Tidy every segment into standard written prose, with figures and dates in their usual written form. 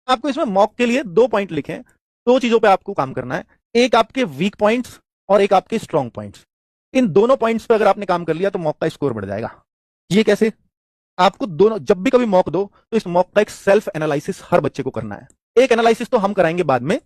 आपको इसमें मॉक के लिए 2 पॉइंट लिखे हैं, 2 चीजों पे आपको काम करना है, एक आपके वीक पॉइंट्स और एक आपके स्ट्रॉन्ग पॉइंट्स। इन दोनों पॉइंट्स पे अगर आपने काम कर लिया तो मॉक का स्कोर बढ़ जाएगा। ये कैसे? आपको दोनों जब भी कभी मॉक दो तो इस मॉक का एक सेल्फ एनालिसिस हर बच्चे को करना है। एक एनालिसिस तो हम कराएंगे बाद में,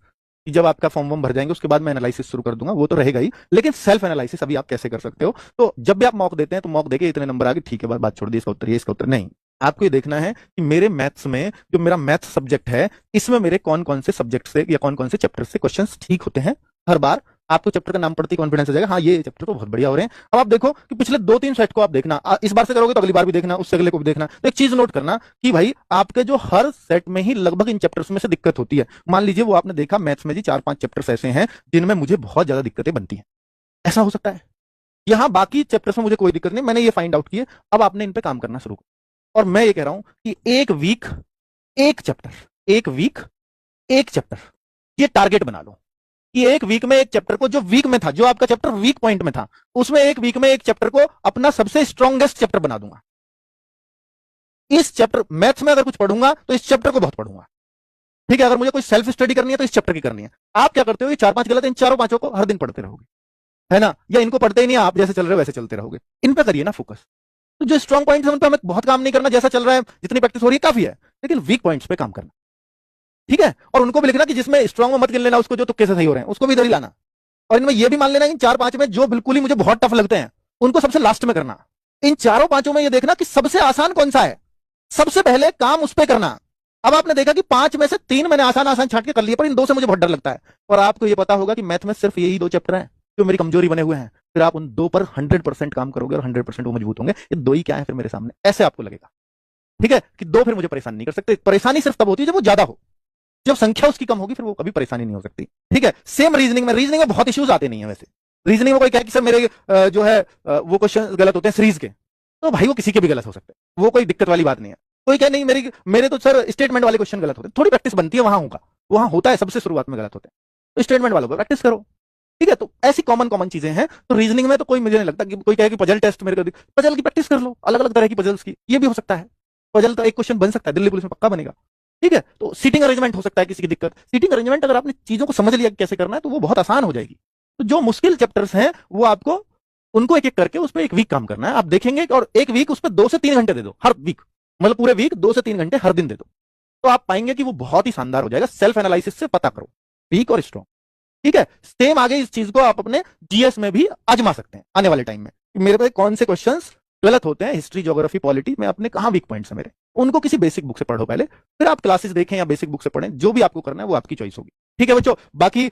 जब आपका फॉर्म वॉर्म भर जाएंगे उसके बाद मैं एनालिसिस शुरू कर दूंगा, वो तो रहेगा ही, लेकिन सेल्फ एनालिसिस अभी आप कैसे कर सकते हो। तो जब भी आप मॉक देते हैं तो मॉक देके इतने नंबर आ गए, ठीक है, बात छोड़ दी, इसका उत्तर ये, इसका उत्तर नहीं। आपको ये देखना है कि मेरे मैथ्स में, जो मेरा मैथ्स सब्जेक्ट है, इसमें मेरे कौन कौन से सब्जेक्ट से या कौन कौन से चैप्टर से क्वेश्चंस ठीक होते हैं। हर बार आपको चैप्टर का नाम पढ़ते ही कॉन्फिडेंस आ जाएगा, हाँ ये चैप्टर तो बहुत बढ़िया हो रहे हैं। अब आप देखो कि पिछले 2-3 सेट को आप देखना, इस बार से करोगे तो अगली बार भी देखना, उससे अगले को भी देखना। तो एक चीज नोट करना कि भाई आपके जो हर सेट में ही लगभग इन चैप्टर्स में से दिक्कत होती है। मान लीजिए वो आपने देखा मैथ्स में जी 4-5 चैप्टर्स ऐसे हैं जिनमें मुझे बहुत ज्यादा दिक्कतें बनती हैं, ऐसा हो सकता है। यहां बाकी चैप्टर्स में मुझे कोई दिक्कत नहीं, मैंने ये फाइंड आउट किए, अब आपने इन पे काम करना शुरू करो। और मैं ये कह रहा हूं कि एक वीक एक चैप्टर, एक वीक एक चैप्टर, ये टारगेट बना लो कि एक वीक में एक चैप्टर को, जो वीक में था, जो आपका चैप्टर वीक पॉइंट में था, उसमें एक वीक में एक चैप्टर को अपना सबसे स्ट्रॉन्गेस्ट चैप्टर बना दूंगा। इस चैप्टर मैथ्स में अगर कुछ पढ़ूंगा तो इस चैप्टर को बहुत पढ़ूंगा, ठीक है। अगर मुझे कोई सेल्फ स्टडी करनी है तो इस चैप्टर की करनी है। आप क्या करते हो, ये 4-5 गलत है, इन चारों पांचों को हर दिन पढ़ते रहोगे, है ना, या इनको पढ़ते ही नहीं, आप जैसे चल रहे हो वैसे चलते रहोगे। इन पे करिए ना फोकस। तो जो स्ट्रॉन्ग पॉइंट्स है उन पे हमें बहुत काम नहीं करना, जैसा चल रहा है जितनी प्रैक्टिस हो रही है काफी है, लेकिन वीक पॉइंट्स पे काम करना, ठीक है। और उनको भी लिखना कि जिसमें स्ट्रॉन्ग में मत गिन लेना उसको, जो तुक्के से सही हो रहे हैं उसको भी इधर ही लाना। और इनमें यह भी मान लेना इन 4-5 में जो बिल्कुल ही मुझे बहुत टफ लगते हैं उनको सबसे लास्ट में करना। इन चारों पांचों में यह देखना कि सबसे आसान कौन सा है, सबसे पहले काम उस पर करना। अब आपने देखा कि 5 में से 3 मैंने आसान आसान छांट के कर लिए, पर इन 2 से मुझे बहुत डर लगता है। और आपको यह पता होगा कि मैथ में सिर्फ यही 2 चैप्टर हैं जो मेरी कमजोरी बने हुए हैं। फिर आप उन 2 पर 100% काम करोगे और 100% वो मजबूत होंगे। ये 2 ही क्या है फिर मेरे सामने, ऐसे आपको लगेगा, ठीक है, कि 2 फिर मुझे परेशान नहीं कर सकते। परेशानी सिर्फ तब होती है जब वो ज्यादा हो, जब संख्या उसकी कम होगी फिर वो कभी परेशानी नहीं हो सकती, ठीक है। सेम रीजनिंग में बहुत इश्यूज आते नहीं है। वैसे रीजनिंग में कोई कहे कि सर मेरे जो है वो क्वेश्चन गलत होते हैं सीरीज के, तो भाई वो किसी के भी गलत हो सकते हैं, वो कोई दिक्कत वाली बात नहीं है। कोई कहे नहीं मेरे तो सर स्टेटमेंट वाले क्वेश्चन गलत होते हैं, थोड़ी प्रैक्टिस बनती है, वहां होता है, सबसे शुरुआत में गलत होते हैं, तो स्टेटमेंट वालों पर प्रैक्टिस करो, ठीक है। तो ऐसी कॉमन चीजें हैं। तो रीजनिंग में तो कोई मुझे नहीं लगता कि कोई कहे कि पजल टेस्ट मेरे को, पजल की प्रैक्टिस कर लो, अलग अलग तरह की पजल्स की, ये भी हो सकता है। पजल तो एक क्वेश्चन बन सकता है, दिल्ली पुलिस में पक्का बनेगा, ठीक है। तो सीटिंग अरेंजमेंट हो सकता है किसी की दिक्कत, सीटिंग अरेंजमेंट अगर आपने चीजों को समझ लिया कैसे करना है तो वो बहुत आसान हो जाएगी। तो जो मुश्किल चैप्टर्स हैं वो आपको उनको एक एक करके उस पर एक वीक काम करना है। आप देखेंगे और एक वीक उस पर 2 से 3 घंटे दे दो हर वीक, मतलब पूरे वीक 2 से 3 घंटे हर दिन दे दो, तो आप पाएंगे कि वो बहुत ही शानदार हो जाएगा। सेल्फ एनालिसिस से पता करो वीक और स्ट्रॉन्ग, ठीक है। सेम आगे इस चीज को आप अपने जीएस में भी आजमा सकते हैं आने वाले टाइम में, मेरे पे कौन से क्वेश्चंस गलत होते हैं, हिस्ट्री ज्योग्राफी पॉलिटी में अपने कहां वीक पॉइंट्स है मेरे, उनको किसी बेसिक बुक से पढ़ो पहले, फिर आप क्लासेस देखें या बेसिक बुक से पढ़ें, जो भी आपको करना है वो आपकी चॉइस होगी, ठीक है बच्चों। बाकी